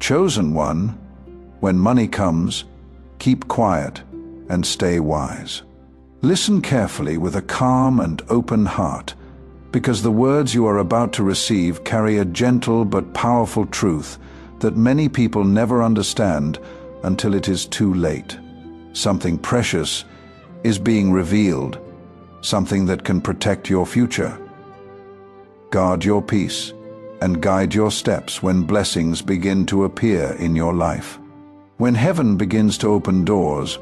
Chosen one, when money comes, keep quiet and stay wise. Listen carefully with a calm and open heart, because the words you are about to receive carry a gentle but powerful truth that many people never understand until it is too late. Something precious is being revealed, something that can protect your future. Guard your peace and guide your steps when blessings begin to appear in your life. When heaven begins to open doors,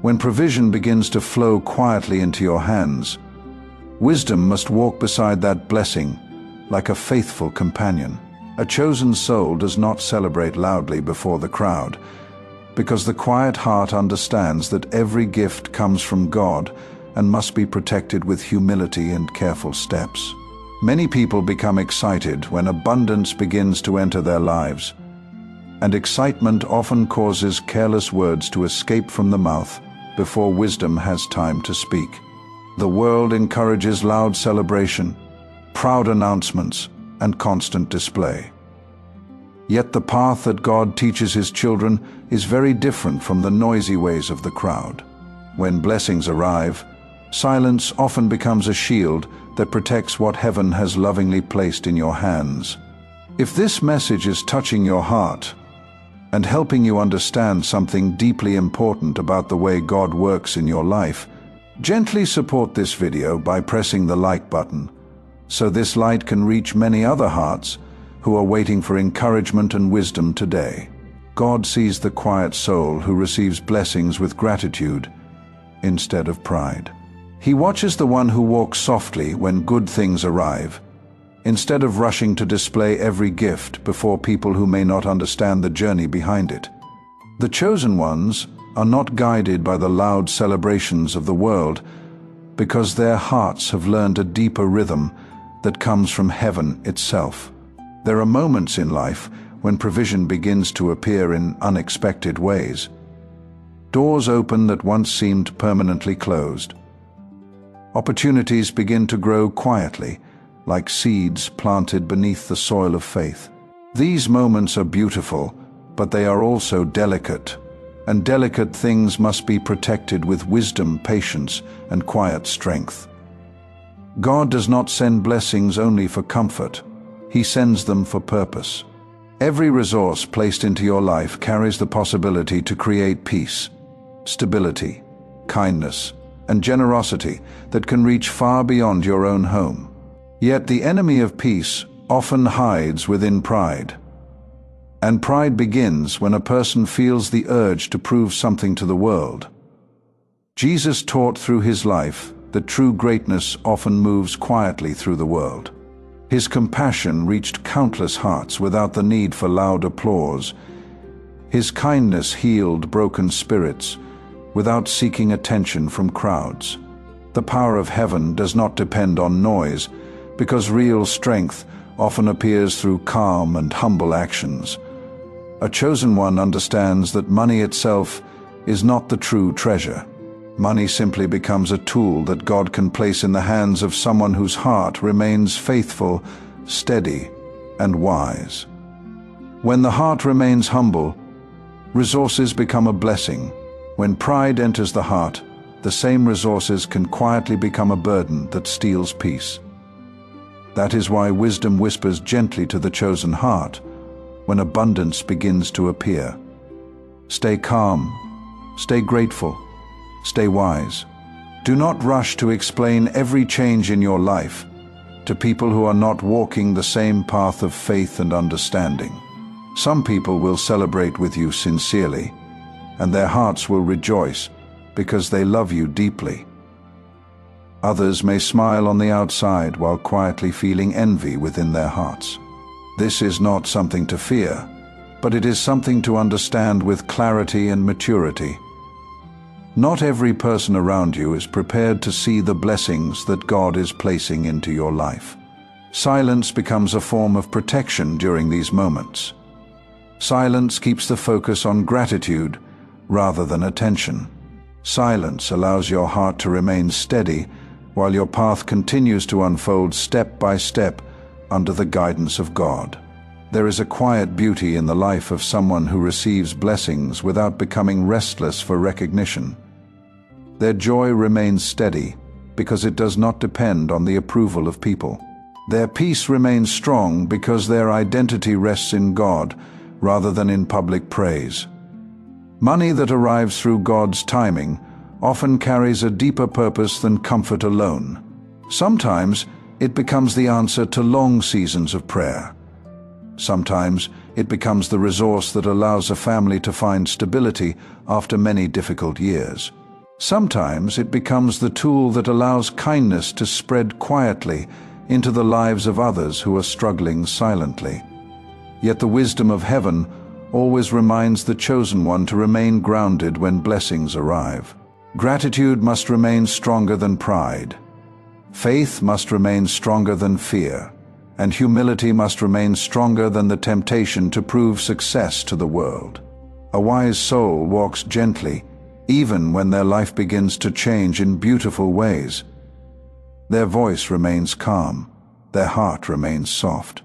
when provision begins to flow quietly into your hands, wisdom must walk beside that blessing like a faithful companion. A chosen soul does not celebrate loudly before the crowd, because the quiet heart understands that every gift comes from God and must be protected with humility and careful steps. Many people become excited when abundance begins to enter their lives, and excitement often causes careless words to escape from the mouth before wisdom has time to speak. The world encourages loud celebration, proud announcements, and constant display. Yet the path that God teaches His children is very different from the noisy ways of the crowd. When blessings arrive, silence often becomes a shield that protects what heaven has lovingly placed in your hands. If this message is touching your heart and helping you understand something deeply important about the way God works in your life, gently support this video by pressing the like button, so this light can reach many other hearts who are waiting for encouragement and wisdom today. God sees the quiet soul who receives blessings with gratitude instead of pride. He watches the one who walks softly when good things arrive, instead of rushing to display every gift before people who may not understand the journey behind it. The chosen ones are not guided by the loud celebrations of the world, because their hearts have learned a deeper rhythm that comes from heaven itself. There are moments in life when provision begins to appear in unexpected ways. Doors open that once seemed permanently closed. Opportunities begin to grow quietly, like seeds planted beneath the soil of faith. These moments are beautiful, but they are also delicate, and delicate things must be protected with wisdom, patience, and quiet strength. God does not send blessings only for comfort. He sends them for purpose. Every resource placed into your life carries the possibility to create peace, stability, kindness, and generosity that can reach far beyond your own home. Yet the enemy of peace often hides within pride. And pride begins when a person feels the urge to prove something to the world. Jesus taught through His life that true greatness often moves quietly through the world. His compassion reached countless hearts without the need for loud applause. His kindness healed broken spirits without seeking attention from crowds. The power of heaven does not depend on noise, because real strength often appears through calm and humble actions. A chosen one understands that money itself is not the true treasure. Money simply becomes a tool that God can place in the hands of someone whose heart remains faithful, steady, and wise. When the heart remains humble, resources become a blessing. When pride enters the heart, the same resources can quietly become a burden that steals peace. That is why wisdom whispers gently to the chosen heart when abundance begins to appear. Stay calm, stay grateful, stay wise. Do not rush to explain every change in your life to people who are not walking the same path of faith and understanding. Some people will celebrate with you sincerely, and their hearts will rejoice because they love you deeply. Others may smile on the outside while quietly feeling envy within their hearts. This is not something to fear, but it is something to understand with clarity and maturity. Not every person around you is prepared to see the blessings that God is placing into your life. Silence becomes a form of protection during these moments. Silence keeps the focus on gratitude rather than attention. Silence allows your heart to remain steady while your path continues to unfold step by step under the guidance of God. There is a quiet beauty in the life of someone who receives blessings without becoming restless for recognition. Their joy remains steady because it does not depend on the approval of people. Their peace remains strong because their identity rests in God rather than in public praise. Money that arrives through God's timing often carries a deeper purpose than comfort alone. Sometimes it becomes the answer to long seasons of prayer. Sometimes it becomes the resource that allows a family to find stability after many difficult years. Sometimes it becomes the tool that allows kindness to spread quietly into the lives of others who are struggling silently. Yet the wisdom of heaven always reminds the chosen one to remain grounded when blessings arrive. Gratitude must remain stronger than pride. Faith must remain stronger than fear. And humility must remain stronger than the temptation to prove success to the world. A wise soul walks gently, even when their life begins to change in beautiful ways. Their voice remains calm, their heart remains soft.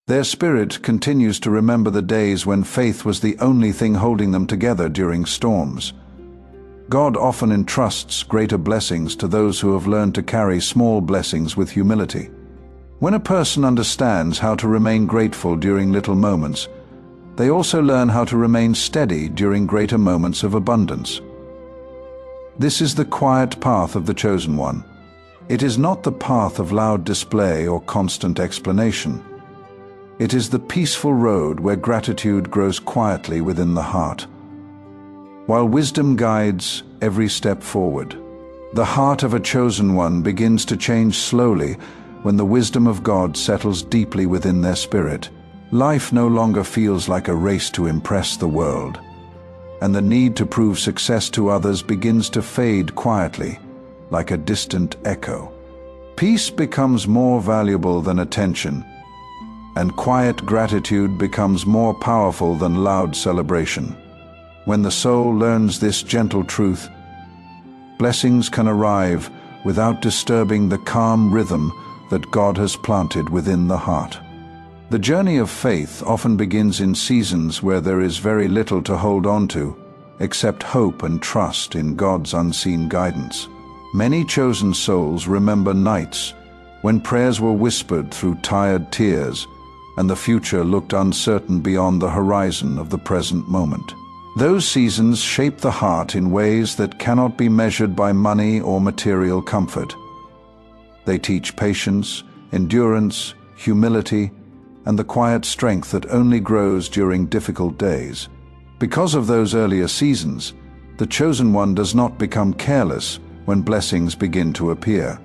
Their spirit continues to remember the days when faith was the only thing holding them together during storms. God often entrusts greater blessings to those who have learned to carry small blessings with humility. When a person understands how to remain grateful during little moments, they also learn how to remain steady during greater moments of abundance. This is the quiet path of the chosen one. It is not the path of loud display or constant explanation. It is the peaceful road where gratitude grows quietly within the heart. While wisdom guides every step forward, the heart of a chosen one begins to change slowly when the wisdom of God settles deeply within their spirit. Life no longer feels like a race to impress the world, and the need to prove success to others begins to fade quietly, like a distant echo. Peace becomes more valuable than attention, and quiet gratitude becomes more powerful than loud celebration. When the soul learns this gentle truth, blessings can arrive without disturbing the calm rhythm that God has planted within the heart. The journey of faith often begins in seasons where there is very little to hold on to, except hope and trust in God's unseen guidance. Many chosen souls remember nights when prayers were whispered through tired tears and the future looked uncertain beyond the horizon of the present moment. Those seasons shape the heart in ways that cannot be measured by money or material comfort. They teach patience, endurance, humility, and the quiet strength that only grows during difficult days. Because of those earlier seasons, the chosen one does not become careless when blessings begin to appear.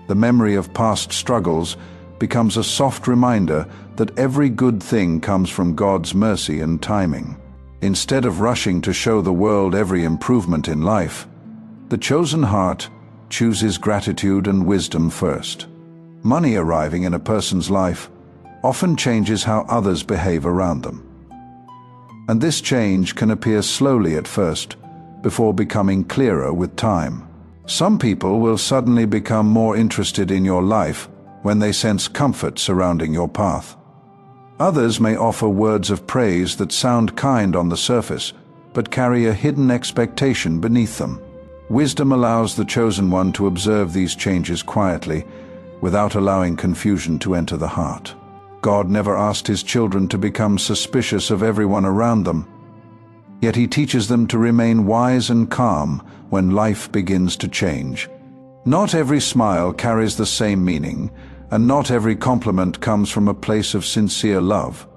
The memory of past struggles becomes a soft reminder that every good thing comes from God's mercy and timing. Instead of rushing to show the world every improvement in life, the chosen heart chooses gratitude and wisdom first. Money arriving in a person's life often changes how others behave around them. And this change can appear slowly at first, before becoming clearer with time. Some people will suddenly become more interested in your life when they sense comfort surrounding your path. Others may offer words of praise that sound kind on the surface, but carry a hidden expectation beneath them. Wisdom allows the chosen one to observe these changes quietly, without allowing confusion to enter the heart. God never asked his children to become suspicious of everyone around them, yet he teaches them to remain wise and calm when life begins to change. Not every smile carries the same meaning, and not every compliment comes from a place of sincere love.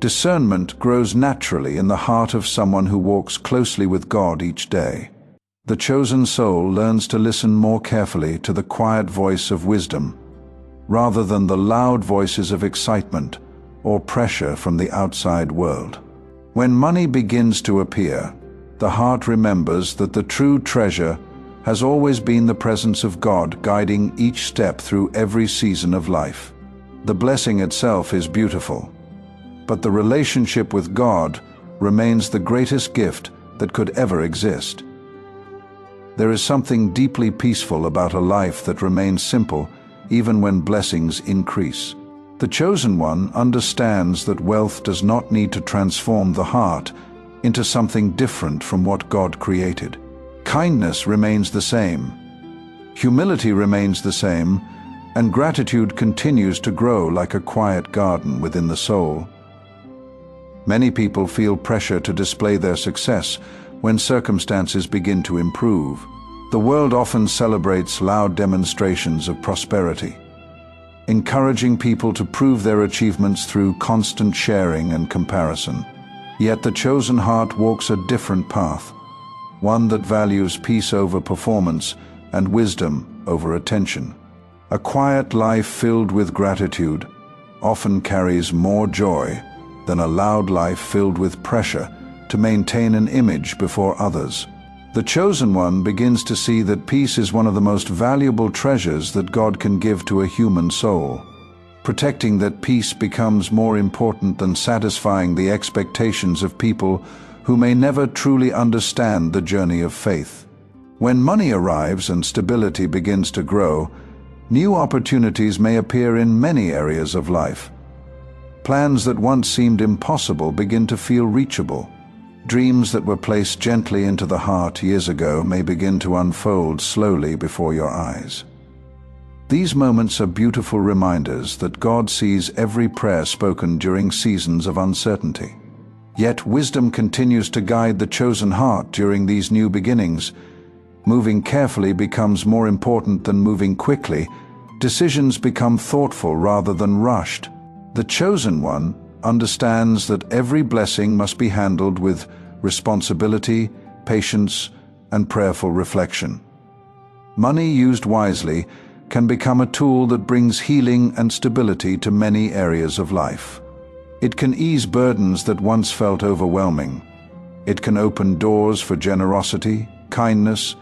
Discernment grows naturally in the heart of someone who walks closely with God each day. The chosen soul learns to listen more carefully to the quiet voice of wisdom, rather than the loud voices of excitement or pressure from the outside world. When money begins to appear, the heart remembers that the true treasure has always been the presence of God guiding each step through every season of life. The blessing itself is beautiful, but the relationship with God remains the greatest gift that could ever exist. There is something deeply peaceful about a life that remains simple even when blessings increase. The chosen one understands that wealth does not need to transform the heart into something different from what God created. Kindness remains the same, humility remains the same, and gratitude continues to grow like a quiet garden within the soul. Many people feel pressure to display their success when circumstances begin to improve. The world often celebrates loud demonstrations of prosperity, encouraging people to prove their achievements through constant sharing and comparison. Yet the chosen heart walks a different path, one that values peace over performance and wisdom over attention. A quiet life filled with gratitude often carries more joy than a loud life filled with pressure to maintain an image before others. The chosen one begins to see that peace is one of the most valuable treasures that God can give to a human soul. Protecting that peace becomes more important than satisfying the expectations of people who may never truly understand the journey of faith. When money arrives and stability begins to grow, new opportunities may appear in many areas of life. Plans that once seemed impossible begin to feel reachable. Dreams that were placed gently into the heart years ago may begin to unfold slowly before your eyes. These moments are beautiful reminders that God sees every prayer spoken during seasons of uncertainty. Yet wisdom continues to guide the chosen heart during these new beginnings. Moving carefully becomes more important than moving quickly. Decisions become thoughtful rather than rushed. The chosen one understands that every blessing must be handled with responsibility, patience, and prayerful reflection. Money used wisely can become a tool that brings healing and stability to many areas of life. It can ease burdens that once felt overwhelming. It can open doors for generosity, kindness,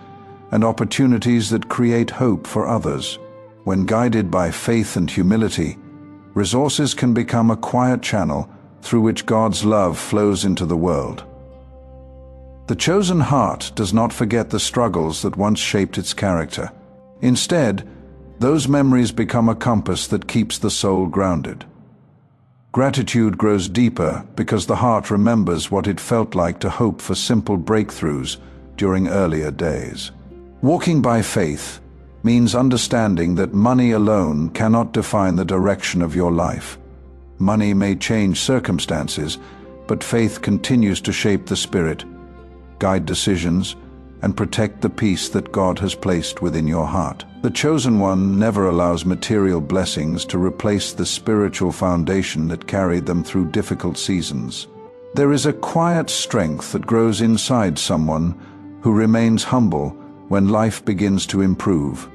and opportunities that create hope for others. When guided by faith and humility, resources can become a quiet channel through which God's love flows into the world. The chosen heart does not forget the struggles that once shaped its character. Instead, those memories become a compass that keeps the soul grounded. Gratitude grows deeper because the heart remembers what it felt like to hope for simple breakthroughs during earlier days. Walking by faith means understanding that money alone cannot define the direction of your life. Money may change circumstances, but faith continues to shape the spirit, guide decisions, and protect the peace that God has placed within your heart. The chosen one never allows material blessings to replace the spiritual foundation that carried them through difficult seasons. There is a quiet strength that grows inside someone who remains humble when life begins to improve.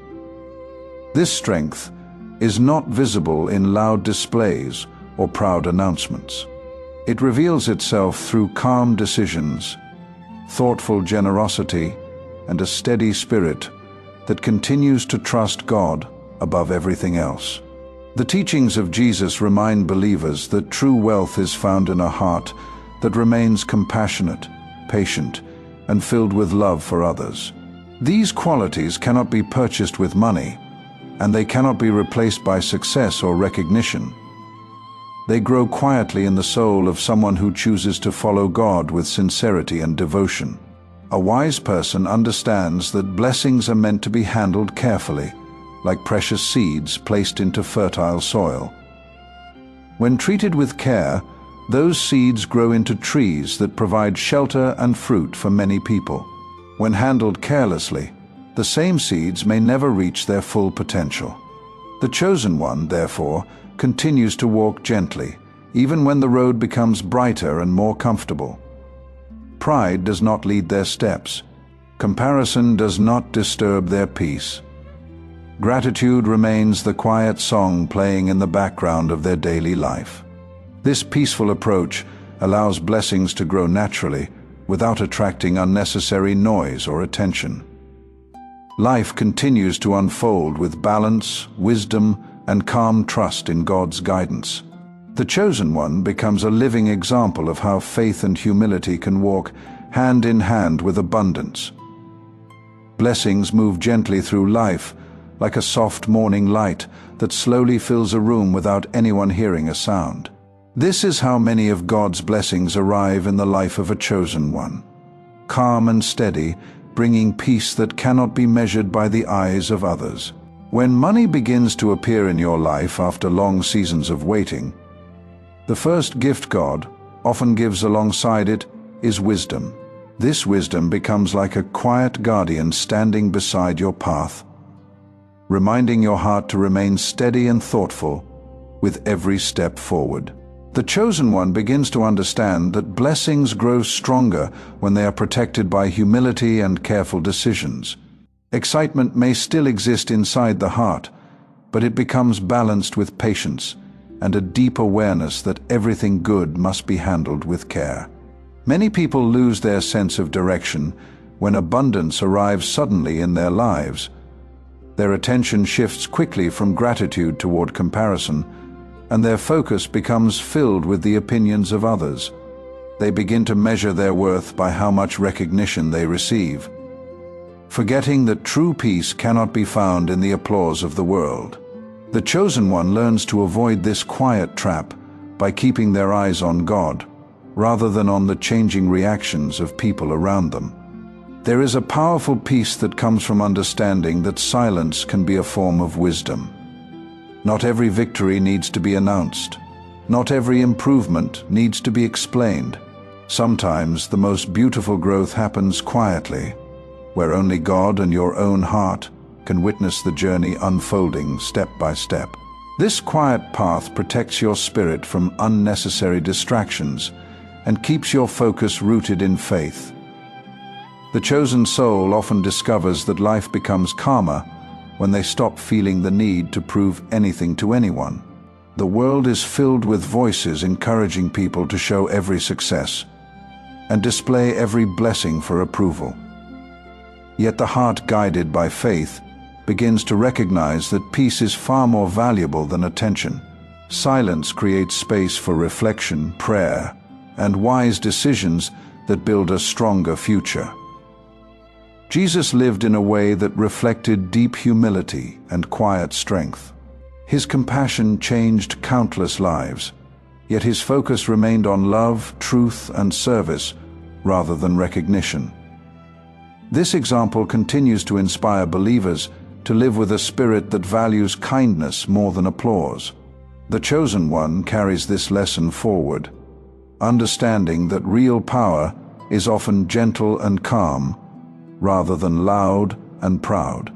This strength is not visible in loud displays or proud announcements. It reveals itself through calm decisions, thoughtful generosity, and a steady spirit that continues to trust God above everything else. The teachings of Jesus remind believers that true wealth is found in a heart that remains compassionate, patient, and filled with love for others. These qualities cannot be purchased with money, and they cannot be replaced by success or recognition. They grow quietly in the soul of someone who chooses to follow God with sincerity and devotion. A wise person understands that blessings are meant to be handled carefully, like precious seeds placed into fertile soil. When treated with care, those seeds grow into trees that provide shelter and fruit for many people. When handled carelessly, the same seeds may never reach their full potential. The chosen one, therefore, continues to walk gently, even when the road becomes brighter and more comfortable. Pride does not lead their steps. Comparison does not disturb their peace. Gratitude remains the quiet song playing in the background of their daily life. This peaceful approach allows blessings to grow naturally without attracting unnecessary noise or attention. Life continues to unfold with balance, wisdom, and calm trust in God's guidance. The chosen one becomes a living example of how faith and humility can walk hand in hand with abundance. Blessings move gently through life, like a soft morning light that slowly fills a room without anyone hearing a sound. This is how many of God's blessings arrive in the life of a chosen one. Calm and steady, bringing peace that cannot be measured by the eyes of others. When money begins to appear in your life after long seasons of waiting, the first gift God often gives alongside it is wisdom. This wisdom becomes like a quiet guardian standing beside your path, reminding your heart to remain steady and thoughtful with every step forward. The chosen one begins to understand that blessings grow stronger when they are protected by humility and careful decisions. Excitement may still exist inside the heart, but it becomes balanced with patience and a deep awareness that everything good must be handled with care. Many people lose their sense of direction when abundance arrives suddenly in their lives. Their attention shifts quickly from gratitude toward comparison, and their focus becomes filled with the opinions of others. They begin to measure their worth by how much recognition they receive, forgetting that true peace cannot be found in the applause of the world. The chosen one learns to avoid this quiet trap by keeping their eyes on God, rather than on the changing reactions of people around them. There is a powerful peace that comes from understanding that silence can be a form of wisdom. Not every victory needs to be announced. Not every improvement needs to be explained. Sometimes the most beautiful growth happens quietly, where only God and your own heart can witness the journey unfolding step by step. This quiet path protects your spirit from unnecessary distractions and keeps your focus rooted in faith. The chosen soul often discovers that life becomes calmer when they stop feeling the need to prove anything to anyone. The world is filled with voices encouraging people to show every success and display every blessing for approval. Yet the heart guided by faith begins to recognize that peace is far more valuable than attention. Silence creates space for reflection, prayer, and wise decisions that build a stronger future. Jesus lived in a way that reflected deep humility and quiet strength. His compassion changed countless lives, yet his focus remained on love, truth, and service rather than recognition. This example continues to inspire believers to live with a spirit that values kindness more than applause. The chosen one carries this lesson forward, understanding that real power is often gentle and calm, rather than loud and proud.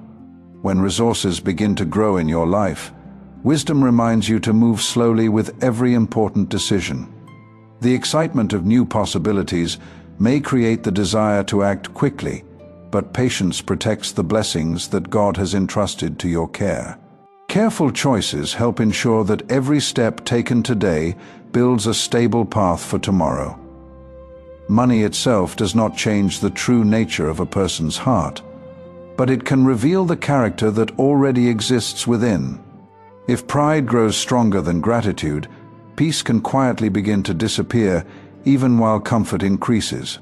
When resources begin to grow in your life, wisdom reminds you to move slowly with every important decision. The excitement of new possibilities may create the desire to act quickly, but patience protects the blessings that God has entrusted to your care. Careful choices help ensure that every step taken today builds a stable path for tomorrow. Money itself does not change the true nature of a person's heart, but it can reveal the character that already exists within. If pride grows stronger than gratitude, peace can quietly begin to disappear even while comfort increases.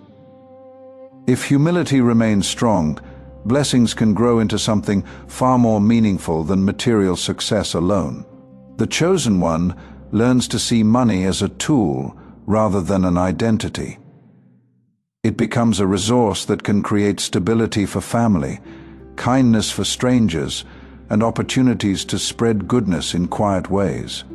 If humility remains strong, blessings can grow into something far more meaningful than material success alone. The chosen one learns to see money as a tool rather than an identity. It becomes a resource that can create stability for family, kindness for strangers, and opportunities to spread goodness in quiet ways.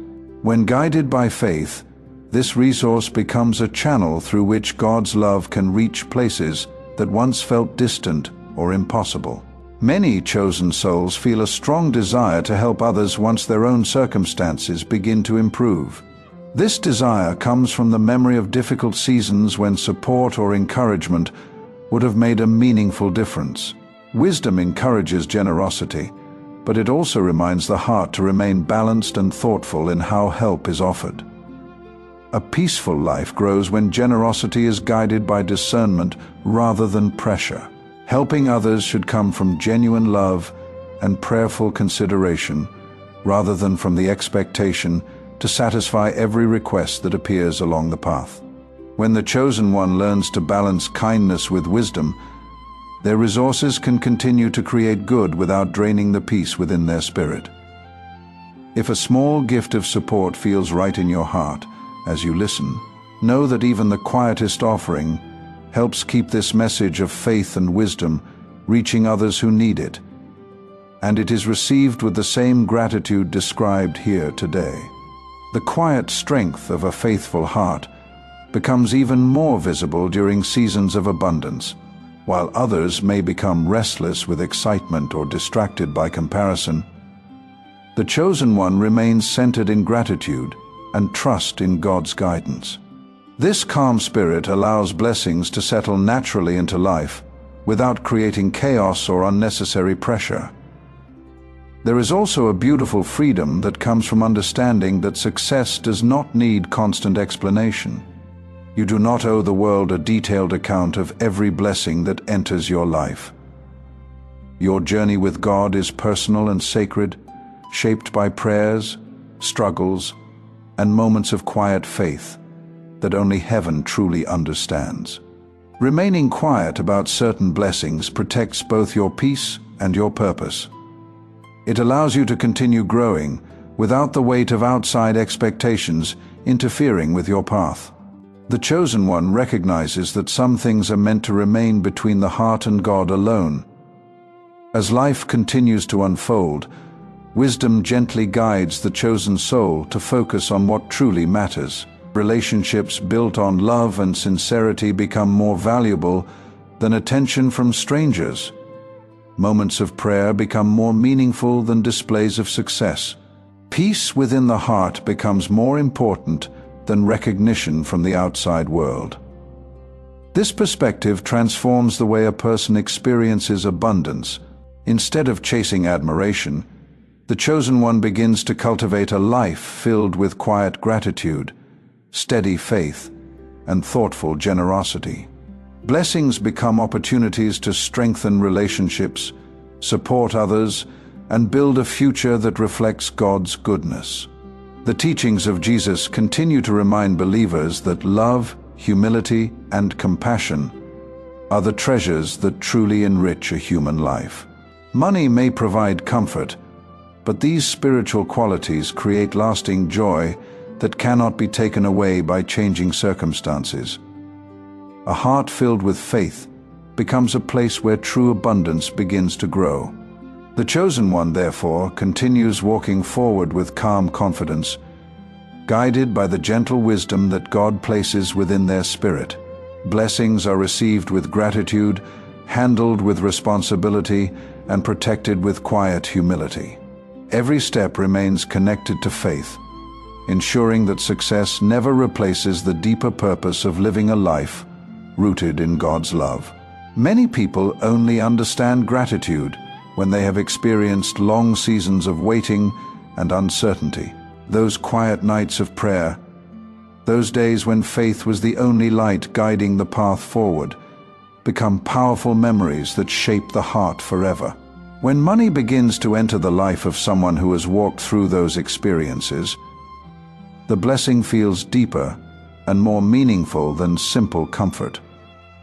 When guided by faith, this resource becomes a channel through which God's love can reach places that once felt distant or impossible. Many chosen souls feel a strong desire to help others once their own circumstances begin to improve. This desire comes from the memory of difficult seasons when support or encouragement would have made a meaningful difference. Wisdom encourages generosity, but it also reminds the heart to remain balanced and thoughtful in how help is offered. A peaceful life grows when generosity is guided by discernment rather than pressure. Helping others should come from genuine love and prayerful consideration, rather than from the expectation to satisfy every request that appears along the path. When the chosen one learns to balance kindness with wisdom, Their resources can continue to create good without draining the peace within their spirit. If a small gift of support feels right in your heart as you listen, know that even the quietest offering helps keep this message of faith and wisdom reaching others who need it. And it is received with the same gratitude described here today. The quiet strength of a faithful heart becomes even more visible during seasons of abundance. While others may become restless with excitement or distracted by comparison, the chosen one remains centered in gratitude and trust in God's guidance. This calm spirit allows blessings to settle naturally into life without creating chaos or unnecessary pressure. There is also a beautiful freedom that comes from understanding that success does not need constant explanation. You do not owe the world a detailed account of every blessing that enters your life. Your journey with God is personal and sacred, shaped by prayers, struggles, and moments of quiet faith that only heaven truly understands. Remaining quiet about certain blessings protects both your peace and your purpose. It allows you to continue growing without the weight of outside expectations interfering with your path. The chosen one recognizes that some things are meant to remain between the heart and God alone. As life continues to unfold, wisdom gently guides the chosen soul to focus on what truly matters. Relationships built on love and sincerity become more valuable than attention from strangers. Moments of prayer become more meaningful than displays of success. Peace within the heart becomes more important than recognition from the outside world. This perspective transforms the way a person experiences abundance. Instead of chasing admiration, the chosen one begins to cultivate a life filled with quiet gratitude, steady faith, and thoughtful generosity. Blessings become opportunities to strengthen relationships, support others, and build a future that reflects God's goodness. The teachings of Jesus continue to remind believers that love, humility, and compassion are the treasures that truly enrich a human life. Money may provide comfort, but these spiritual qualities create lasting joy that cannot be taken away by changing circumstances. A heart filled with faith becomes a place where true abundance begins to grow. The chosen one, therefore, continues walking forward with calm confidence, guided by the gentle wisdom that God places within their spirit. Blessings are received with gratitude, handled with responsibility, and protected with quiet humility. Every step remains connected to faith, ensuring that success never replaces the deeper purpose of living a life rooted in God's love. Many people only understand gratitude when they have experienced long seasons of waiting and uncertainty. Those quiet nights of prayer, those days when faith was the only light guiding the path forward, become powerful memories that shape the heart forever. When money begins to enter the life of someone who has walked through those experiences, the blessing feels deeper and more meaningful than simple comfort.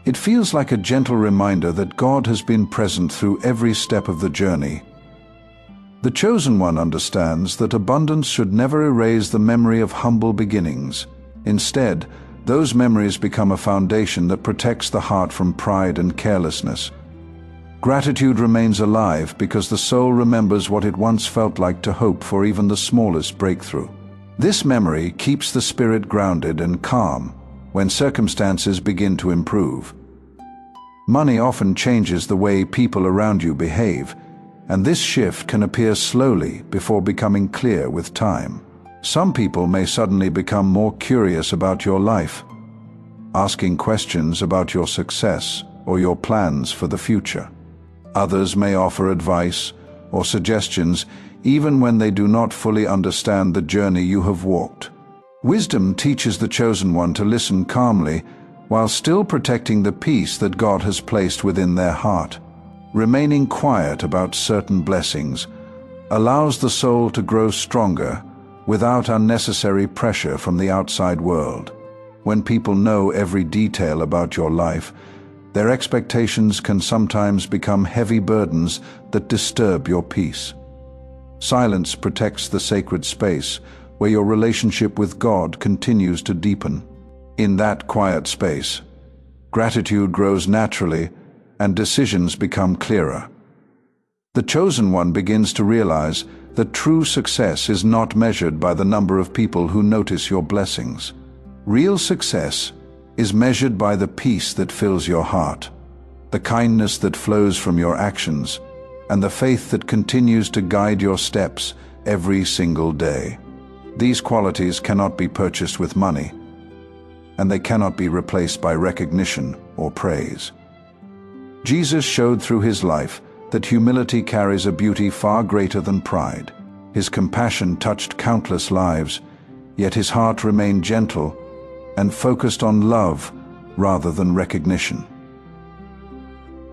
It feels like a gentle reminder that God has been present through every step of the journey. The chosen one understands that abundance should never erase the memory of humble beginnings. Instead, those memories become a foundation that protects the heart from pride and carelessness. Gratitude remains alive because the soul remembers what it once felt like to hope for even the smallest breakthrough. This memory keeps the spirit grounded and calm when circumstances begin to improve. Money often changes the way people around you behave, and this shift can appear slowly before becoming clear with time. Some people may suddenly become more curious about your life, asking questions about your success or your plans for the future. Others may offer advice or suggestions even when they do not fully understand the journey you have walked. Wisdom teaches the chosen one to listen calmly while still protecting the peace that God has placed within their heart. Remaining quiet about certain blessings allows the soul to grow stronger without unnecessary pressure from the outside world. When people know every detail about your life, Their expectations can sometimes become heavy burdens that disturb your peace. Silence protects the sacred space where your relationship with God continues to deepen. In that quiet space, gratitude grows naturally and decisions become clearer. The chosen one begins to realize that true success is not measured by the number of people who notice your blessings. Real success is measured by the peace that fills your heart, the kindness that flows from your actions, and the faith that continues to guide your steps every single day. These qualities cannot be purchased with money, and they cannot be replaced by recognition or praise. Jesus showed through his life that humility carries a beauty far greater than pride. His compassion touched countless lives, yet his heart remained gentle and focused on love rather than recognition.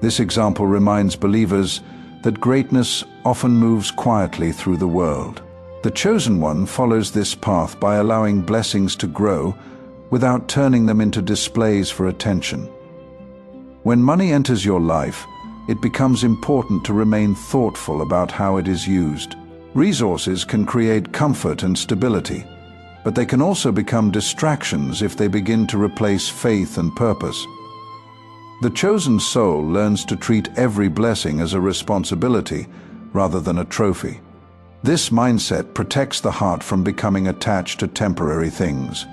This example reminds believers that greatness often moves quietly through the world. The chosen one follows this path by allowing blessings to grow without turning them into displays for attention. When money enters your life, it becomes important to remain thoughtful about how it is used. Resources can create comfort and stability, but they can also become distractions if they begin to replace faith and purpose. The chosen soul learns to treat every blessing as a responsibility rather than a trophy. This mindset protects the heart from becoming attached to temporary things.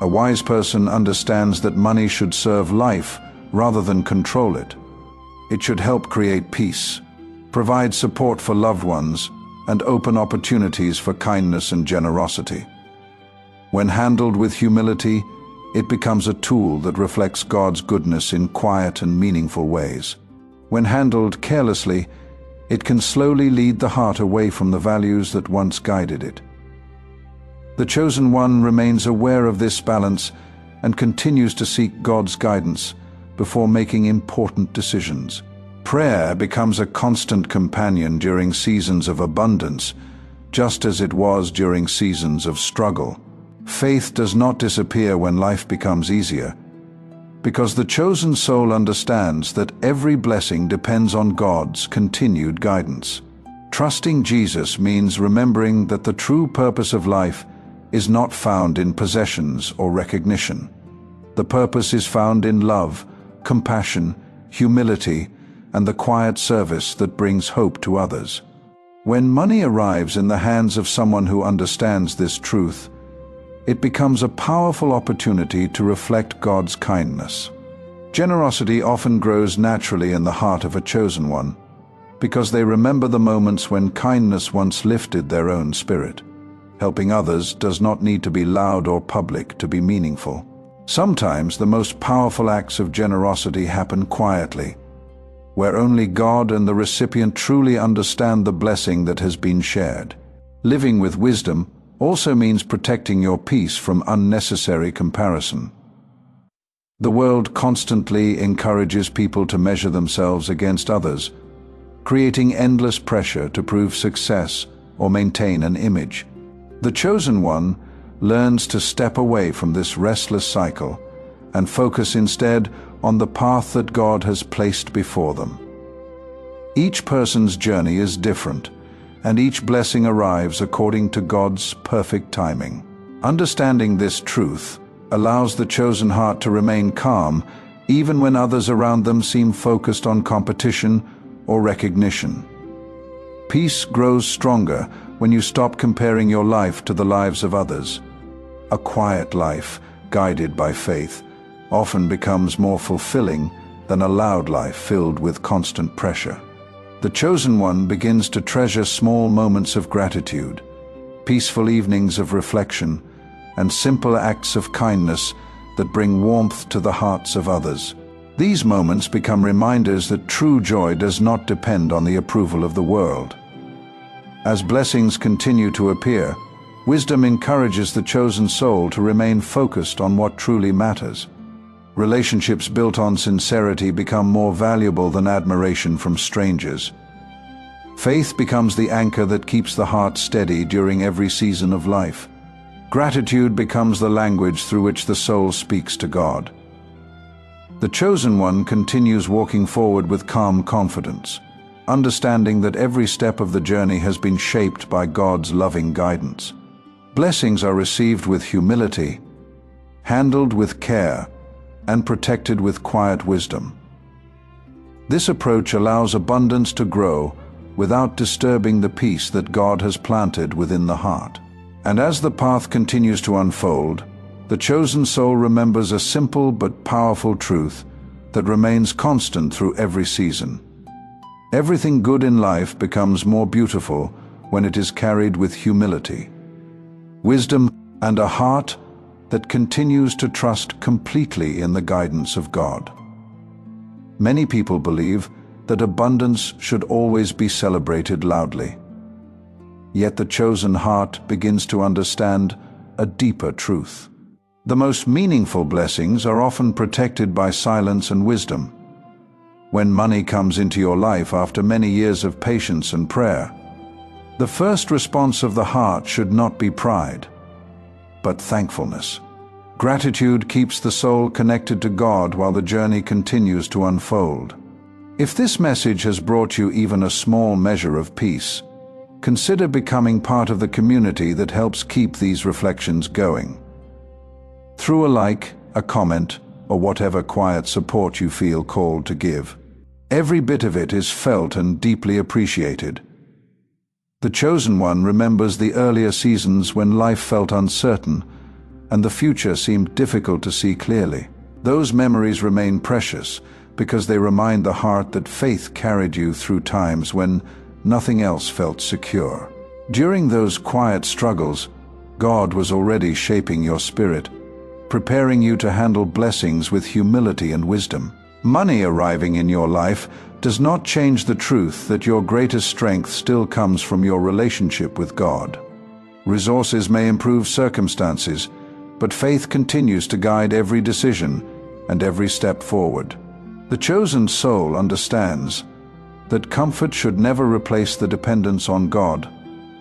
A wise person understands that money should serve life rather than control it. It should help create peace, provide support for loved ones, and open opportunities for kindness and generosity. When handled with humility, it becomes a tool that reflects God's goodness in quiet and meaningful ways. When handled carelessly, it can slowly lead the heart away from the values that once guided it. The chosen one remains aware of this balance and continues to seek God's guidance before making important decisions. Prayer becomes a constant companion during seasons of abundance, just as it was during seasons of struggle. Faith does not disappear when life becomes easier, because the chosen soul understands that every blessing depends on God's continued guidance. Trusting Jesus means remembering that the true purpose of life is not found in possessions or recognition. The purpose is found in love, compassion, humility, and the quiet service that brings hope to others. When money arrives in the hands of someone who understands this truth, it becomes a powerful opportunity to reflect God's kindness. Generosity often grows naturally in the heart of a chosen one, because they remember the moments when kindness once lifted their own spirit. Helping others does not need to be loud or public to be meaningful. Sometimes the most powerful acts of generosity happen quietly, where only God and the recipient truly understand the blessing that has been shared. Living with wisdom also means protecting your peace from unnecessary comparison. The world constantly encourages people to measure themselves against others, creating endless pressure to prove success or maintain an image. The chosen one learns to step away from this restless cycle and focus instead on the path that God has placed before them. Each person's journey is different, and each blessing arrives according to God's perfect timing. Understanding this truth allows the chosen heart to remain calm even when others around them seem focused on competition or recognition. Peace grows stronger when you stop comparing your life to the lives of others. A quiet life, guided by faith, often becomes more fulfilling than a loud life filled with constant pressure. The chosen one begins to treasure small moments of gratitude, peaceful evenings of reflection, and simple acts of kindness that bring warmth to the hearts of others. These moments become reminders that true joy does not depend on the approval of the world. As blessings continue to appear, wisdom encourages the chosen soul to remain focused on what truly matters. Relationships built on sincerity become more valuable than admiration from strangers. Faith becomes the anchor that keeps the heart steady during every season of life. Gratitude becomes the language through which the soul speaks to God. The chosen one continues walking forward with calm confidence, understanding that every step of the journey has been shaped by God's loving guidance. Blessings are received with humility, handled with care, and protected with quiet wisdom. This approach allows abundance to grow without disturbing the peace that God has planted within the heart. And as the path continues to unfold, the chosen soul remembers a simple but powerful truth that remains constant through every season. Everything good in life becomes more beautiful when it is carried with humility, wisdom, and a heart that continues to trust completely in the guidance of God. Many people believe that abundance should always be celebrated loudly. Yet the chosen heart begins to understand a deeper truth. The most meaningful blessings are often protected by silence and wisdom. When money comes into your life after many years of patience and prayer, the first response of the heart should not be pride, but thankfulness. Gratitude keeps the soul connected to God while the journey continues to unfold. If this message has brought you even a small measure of peace, consider becoming part of the community that helps keep these reflections going. Through a like, a comment, or whatever quiet support you feel called to give. Every bit of it is felt and deeply appreciated. The chosen one remembers the earlier seasons when life felt uncertain and the future seemed difficult to see clearly. Those memories remain precious because they remind the heart that faith carried you through times when nothing else felt secure. During those quiet struggles, God was already shaping your spirit, preparing you to handle blessings with humility and wisdom. Money arriving in your life does not change the truth that your greatest strength still comes from your relationship with God. Resources may improve circumstances, but faith continues to guide every decision and every step forward. The chosen soul understands that comfort should never replace the dependence on God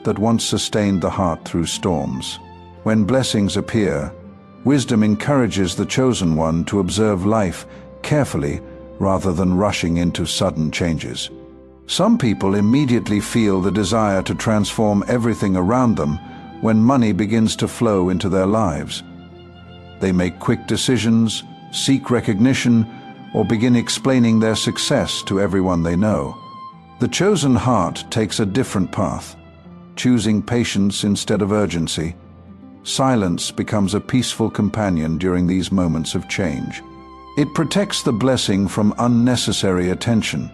that once sustained the heart through storms. When blessings appear, wisdom encourages the chosen one to observe life carefully rather than rushing into sudden changes. Some people immediately feel the desire to transform everything around them when money begins to flow into their lives. They make quick decisions, seek recognition, or begin explaining their success to everyone they know. The chosen heart takes a different path, choosing patience instead of urgency. Silence becomes a peaceful companion during these moments of change. It protects the blessing from unnecessary attention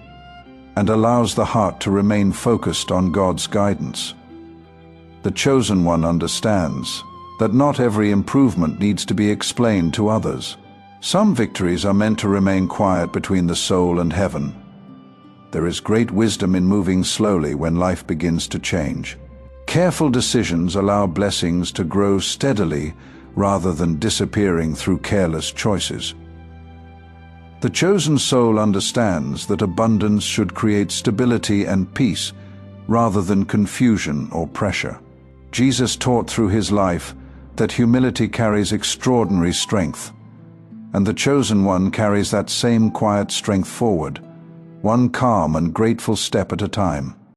and allows the heart to remain focused on God's guidance. The chosen one understands that not every improvement needs to be explained to others. Some victories are meant to remain quiet between the soul and heaven. There is great wisdom in moving slowly when life begins to change. Careful decisions allow blessings to grow steadily rather than disappearing through careless choices. The chosen soul understands that abundance should create stability and peace rather than confusion or pressure. Jesus taught through his life that humility carries extraordinary strength, and the chosen one carries that same quiet strength forward, one calm and grateful step at a time.